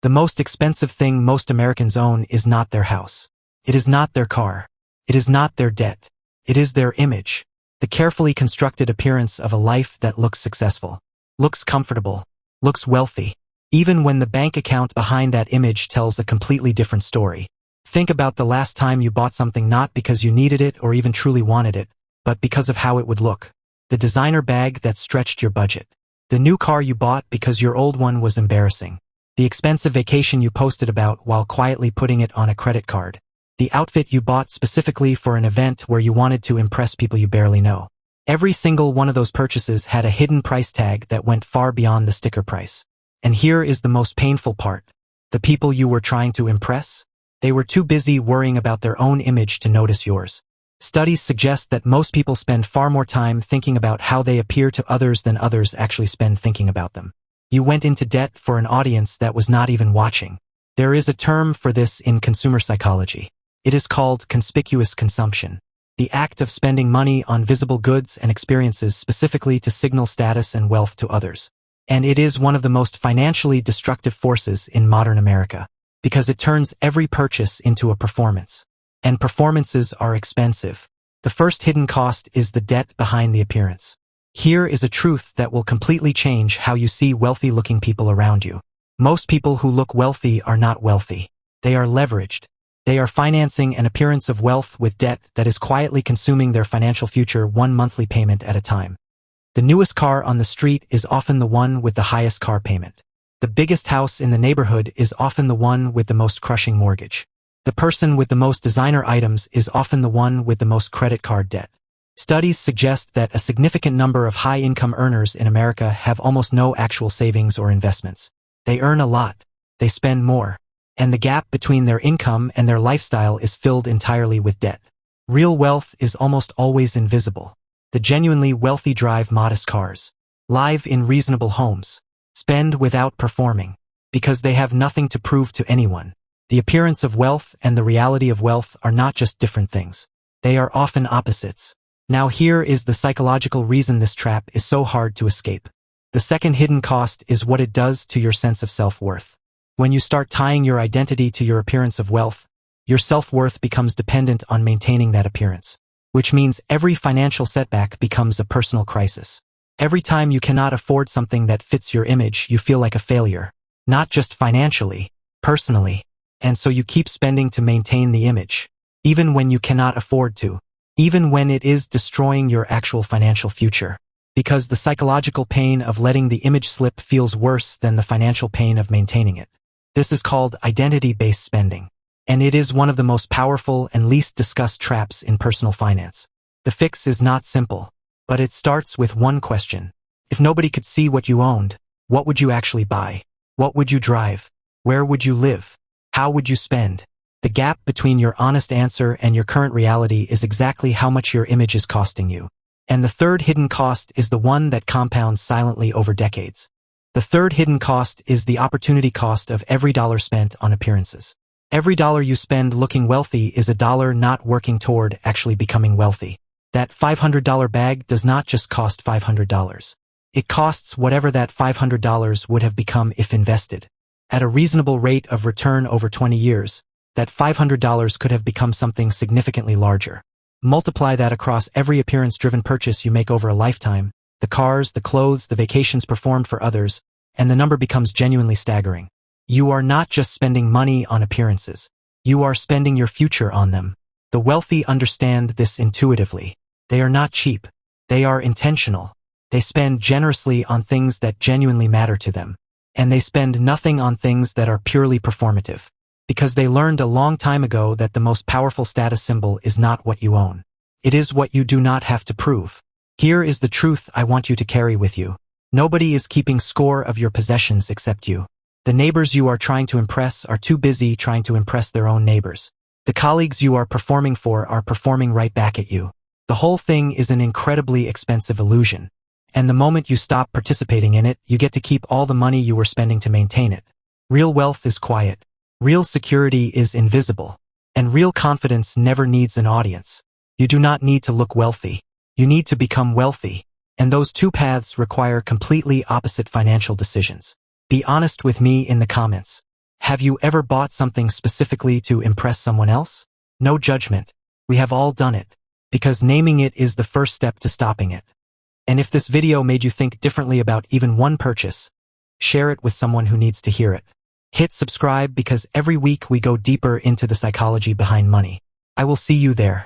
The most expensive thing most Americans own is not their house. It is not their car. It is not their debt. It is their image. The carefully constructed appearance of a life that looks successful, looks comfortable, looks wealthy, even when the bank account behind that image tells a completely different story. Think about the last time you bought something not because you needed it or even truly wanted it, but because of how it would look. The designer bag that stretched your budget. The new car you bought because your old one was embarrassing. The expensive vacation you posted about while quietly putting it on a credit card. The outfit you bought specifically for an event where you wanted to impress people you barely know. Every single one of those purchases had a hidden price tag that went far beyond the sticker price. And here is the most painful part. The people you were trying to impress? They were too busy worrying about their own image to notice yours. Studies suggest that most people spend far more time thinking about how they appear to others than others actually spend thinking about them. You went into debt for an audience that was not even watching. There is a term for this in consumer psychology. It is called conspicuous consumption. The act of spending money on visible goods and experiences specifically to signal status and wealth to others. And it is one of the most financially destructive forces in modern America, because it turns every purchase into a performance. And performances are expensive. The first hidden cost is the debt behind the appearance. Here is a truth that will completely change how you see wealthy-looking people around you. Most people who look wealthy are not wealthy. They are leveraged. They are financing an appearance of wealth with debt that is quietly consuming their financial future one monthly payment at a time. The newest car on the street is often the one with the highest car payment. The biggest house in the neighborhood is often the one with the most crushing mortgage. The person with the most designer items is often the one with the most credit card debt. Studies suggest that a significant number of high-income earners in America have almost no actual savings or investments. They earn a lot. They spend more. And the gap between their income and their lifestyle is filled entirely with debt. Real wealth is almost always invisible. The genuinely wealthy drive modest cars, live in reasonable homes, spend without performing, because they have nothing to prove to anyone. The appearance of wealth and the reality of wealth are not just different things. They are often opposites. Now here is the psychological reason this trap is so hard to escape. The second hidden cost is what it does to your sense of self-worth. When you start tying your identity to your appearance of wealth, your self-worth becomes dependent on maintaining that appearance, which means every financial setback becomes a personal crisis. Every time you cannot afford something that fits your image, you feel like a failure, not just financially, personally, and so you keep spending to maintain the image, even when you cannot afford to, even when it is destroying your actual financial future, because the psychological pain of letting the image slip feels worse than the financial pain of maintaining it. This is called identity-based spending, and it is one of the most powerful and least discussed traps in personal finance. The fix is not simple, but it starts with one question. If nobody could see what you owned, what would you actually buy? What would you drive? Where would you live? How would you spend? The gap between your honest answer and your current reality is exactly how much your image is costing you. And the third hidden cost is the one that compounds silently over decades. The third hidden cost is the opportunity cost of every dollar spent on appearances. Every dollar you spend looking wealthy is a dollar not working toward actually becoming wealthy. That $500 bag does not just cost $500. It costs whatever that $500 would have become if invested. At a reasonable rate of return over 20 years, that $500 could have become something significantly larger. Multiply that across every appearance-driven purchase you make over a lifetime, the cars, the clothes, the vacations performed for others, and the number becomes genuinely staggering. You are not just spending money on appearances. You are spending your future on them. The wealthy understand this intuitively. They are not cheap. They are intentional. They spend generously on things that genuinely matter to them. And they spend nothing on things that are purely performative. Because they learned a long time ago that the most powerful status symbol is not what you own. It is what you do not have to prove. Here is the truth I want you to carry with you. Nobody is keeping score of your possessions except you. The neighbors you are trying to impress are too busy trying to impress their own neighbors. The colleagues you are performing for are performing right back at you. The whole thing is an incredibly expensive illusion. And the moment you stop participating in it, you get to keep all the money you were spending to maintain it. Real wealth is quiet. Real security is invisible. And real confidence never needs an audience. You do not need to look wealthy. You need to become wealthy. And those two paths require completely opposite financial decisions. Be honest with me in the comments. Have you ever bought something specifically to impress someone else? No judgment. We have all done it, because naming it is the first step to stopping it. And if this video made you think differently about even one purchase, share it with someone who needs to hear it. Hit subscribe because every week we go deeper into the psychology behind money. I will see you there.